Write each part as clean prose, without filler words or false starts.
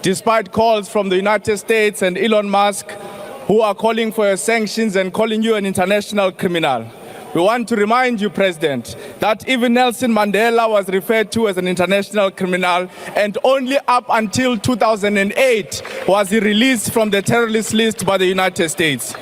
Despite calls from the United States and Elon Musk, who are calling for your sanctions and calling you an international criminal, we want to remind you, President, that even Nelson Mandela was referred to as an international criminal, and only up until 2008 was he released from the terrorist list by the United States.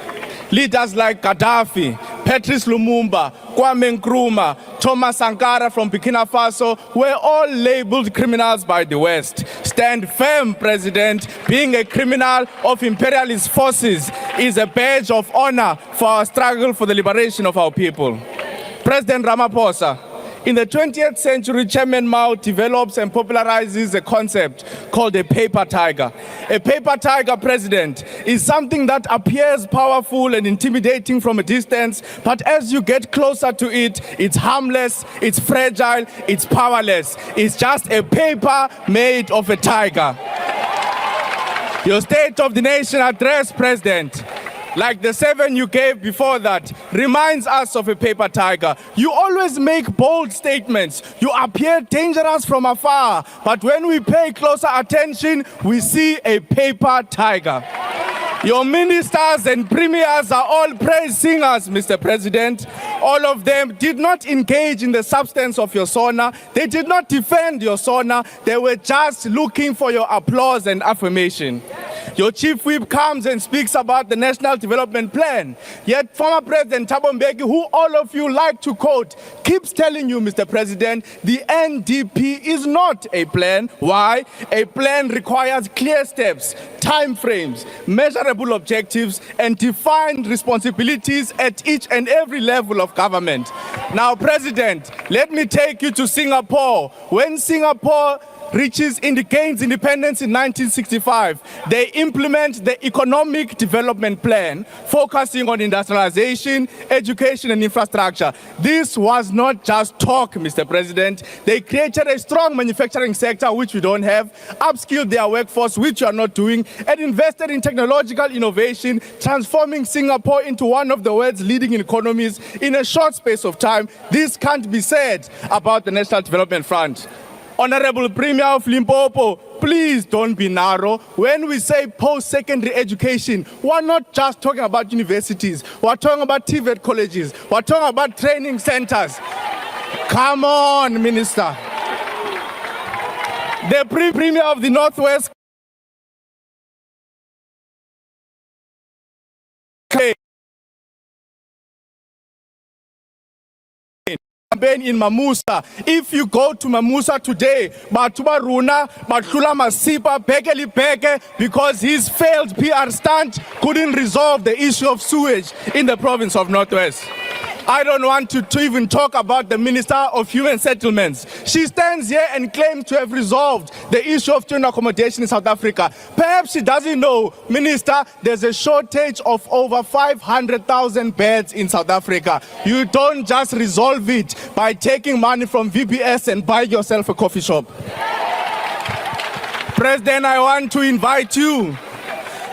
Leaders like Gaddafi, Patrice Lumumba, Kwame Nkrumah, Thomas Sankara from Burkina Faso were all labeled criminals by the West. Stand firm, President. Being a criminal of imperialist forces is a badge of honor for our struggle for the liberation of our people. President Ramaphosa, in the 20th century, Chairman Mao develops and popularizes a concept called a paper tiger. A paper tiger, President, is something that appears powerful and intimidating from a distance, but as you get closer to it, it's harmless, it's fragile, it's powerless. It's just a paper made of a tiger. Your State of the Nation address, President, like the 7 you gave before that, reminds us of a paper tiger. You always make bold statements. You appear dangerous from afar, but when we pay closer attention, we see a paper tiger. Your ministers and premiers are all praise singers, Mr. President. All of them did not engage in the substance of your Sona. They did not defend your Sona. They were just looking for your applause and affirmation. Your chief whip comes and speaks about the National Development Plan. Yet former President Thabo Mbeki, who all of you like to quote, keeps telling you, Mr. President, the NDP is not a plan. Why? A plan requires clear steps, time frames, measurable objectives, and defined responsibilities at each and every level of government. Now, President, let me take you to Singapore. When Singapore gains independence in 1965, they implement the Economic Development Plan, focusing on industrialization, education, and infrastructure. This was not just talk, Mr. President. They created a strong manufacturing sector, which we don't have, upskilled their workforce, which you are not doing, and invested in technological innovation, transforming Singapore into one of the world's leading economies in a short space of time. This can't be said about the National Development Front. Honorable Premier of Limpopo, please don't be narrow. When we say post-secondary education, we're not just talking about universities. We're talking about TVET colleges. We're talking about training centers. Come on, Minister. The Premier of the Northwest in Mamusa. If you go to Mamusa today, Batuba Runa, Batula Masipa, Bekeli Beke, because his failed PR stunt couldn't resolve the issue of sewage in the province of Northwest. I don't want to even talk about the Minister of Human Settlements. She stands here and claims to have resolved the issue of student accommodation in South Africa. Perhaps she doesn't know, Minister, there's a shortage of over 500,000 beds in South Africa. You don't just resolve it by taking money from VPS and buying yourself a coffee shop. President, I want to invite you.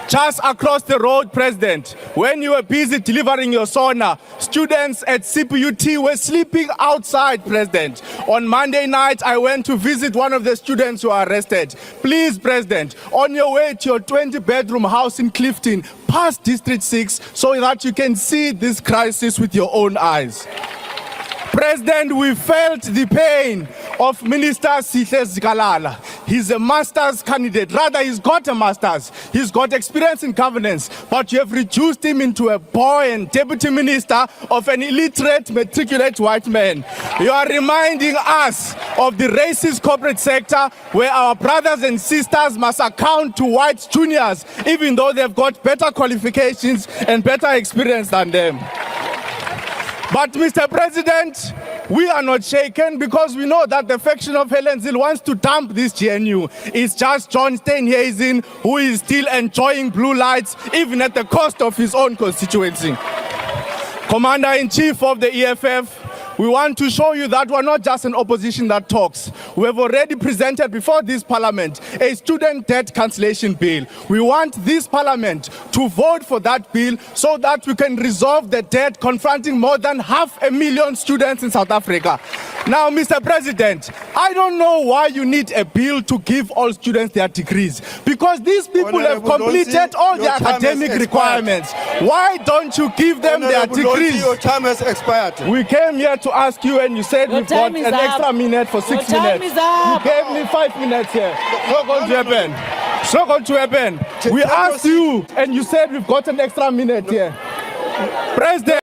Just across the road, President, when you were busy delivering your Sona, students at CPUT were sleeping outside, President. On Monday night, I went to visit one of the students who were arrested. Please, President, on your way to your 20-bedroom house in Clifton, pass District 6 so that you can see this crisis with your own eyes. President, we felt the pain of Minister Sihle Zikalala. He's a master's candidate. Rather, he's got a master's. He's got experience in governance, but you have reduced him into a boy and deputy minister of an illiterate, matriculate white man. You are reminding us of the racist corporate sector where our brothers and sisters must account to white juniors, even though they've got better qualifications and better experience than them. But, Mr. President, we are not shaken because we know that the faction of Helen Zille wants to dump this GNU. It's just John Steenhuisen who is still enjoying blue lights, even at the cost of his own constituency. Commander-in-Chief of the EFF, we want to show you that we're not just an opposition that talks. We have already presented before this parliament a student debt cancellation bill. We want this parliament to vote for that bill so that we can resolve the debt confronting more than 500,000 students in South Africa. Now, Mr. President, I don't know why you need a bill to give all students their degrees, because these people have completed all the academic requirements. Why don't you give them their degrees? Your time has expired. We came here to ask you, and you said we've got an extra minute for 6 minutes. You gave me 5 minutes here. It's not going to happen. It's not going to happen. We asked you, and you said we've got an extra minute here. President.